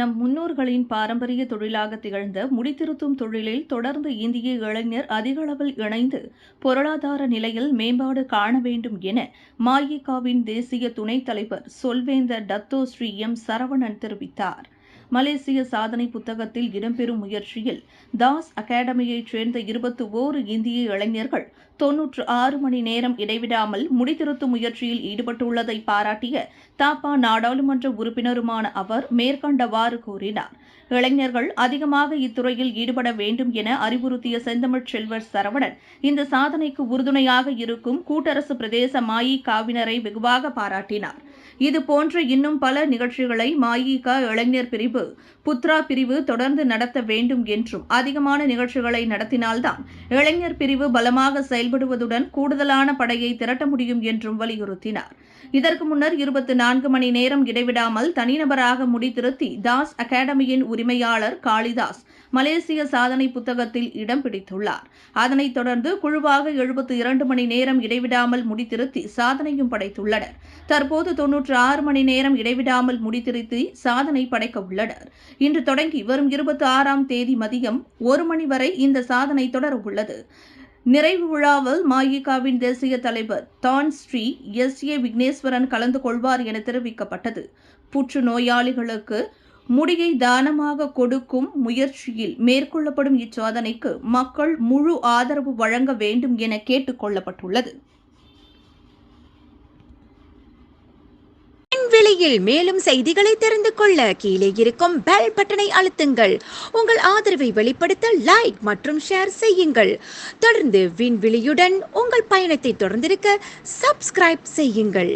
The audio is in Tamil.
நம் முன்னோர்களின் பாரம்பரிய தொழிலாக திகழ்ந்த முடித்திருத்தும் தொழிலில் தொடர்ந்து இந்திய இளைஞர் அதிக அளவில் இணைந்து பொருளாதார நிலையில் மேம்பாடு காண வேண்டும் என மஇகவின் தேசிய துணைத் தலைவர் சொல்வேந்தர் டத்தோ ஸ்ரீ எம் சரவணன் தெரிவித்தார். மலேசிய சாதனை புத்தகத்தில் இடம்பெறும் முயற்சியில் தாஸ் அகாடமியைச் சேர்ந்த 21 இந்திய இளைஞர்கள் 96 மணி நேரம் இடைவிடாமல் முடித்திருத்தும் முயற்சியில் ஈடுபட்டுள்ளதை பாராட்டிய தாப்பா நாடாளுமன்ற உறுப்பினருமான அவர் மேற்கண்டவாறு கூறினார். இளைஞர்கள் அதிகமாக இத்துறையில் ஈடுபட வேண்டும் என அறிவுறுத்திய செந்தமிழ் செல்வர் சரவணன் இந்த சாதனைக்கு உறுதுணையாக இருக்கும் கூட்டரசு பிரதேச மஇகவினரை வெகுவாக பாராட்டினார். இதுபோன்ற இன்னும் பல நிகழ்ச்சிகளை மஇக இளைஞர் பிரிவு புத்ரா பிரிவு தொடர்ந்து நடத்த வேண்டும் என்றும் அதிகமான நிகழ்ச்சிகளை நடத்தினால்தான் இளைஞர் பிரிவு பலமாக செயல்படுவதுடன் கூடுதலான படையை திரட்ட முடியும் என்றும் வலியுறுத்தினார். இதற்கு முன்னர் 24 மணி நேரம் இடைவிடாமல் தனிநபராக முடித்திருத்தி தாஸ் அகாடமியின் உரிமையாளர் காளிதாஸ் மலேசிய சாதனை புத்தகத்தில் இடம் பிடித்துள்ளார். அதனைத் தொடர்ந்து குழுவாக 72 மணி நேரம் இடைவிடாமல் முடித்திருத்தி சாதனையும் படைத்துள்ளனர். தற்போது 96 மணி நேரம் இடைவிடாமல் முடித்திருத்தி சாதனை படைக்க உள்ளனர். இன்று தொடங்கி வரும் 26ஆம் தேதி மதியம் 1 மணி வரை இந்த சாதனை தொடர உள்ளது. நிறைவு விழாவில் மஇகவின் தேசிய தலைவர் தான் ஸ்ரீ எஸ்.ஏ. விக்னேஸ்வரன் கலந்து கொள்வார் என தெரிவிக்கப்பட்டது. புற்று நோயாளிகளுக்கு முடியை தானமாக கொடுக்கும் முயற்சியில் மேற்கொள்ளப்படும் இச்சாதனைக்கு மக்கள் முழு ஆதரவு வழங்க வேண்டும் என கேட்டுக் கொள்ளப்பட்டுள்ளது. விலையில் மேலும் செய்திகளை தெரிந்து கொள்ள கீழே இருக்கும் பெல் பட்டனை அழுத்துங்கள். உங்கள் ஆதரவை வெளிப்படுத்த லைக் மற்றும் ஷேர் செய்யுங்கள். தொடர்ந்து விண்வெளியுடன் உங்கள் பயணத்தை தொடர்ந்திருக்க சப்ஸ்கிரைப் செய்யுங்கள்.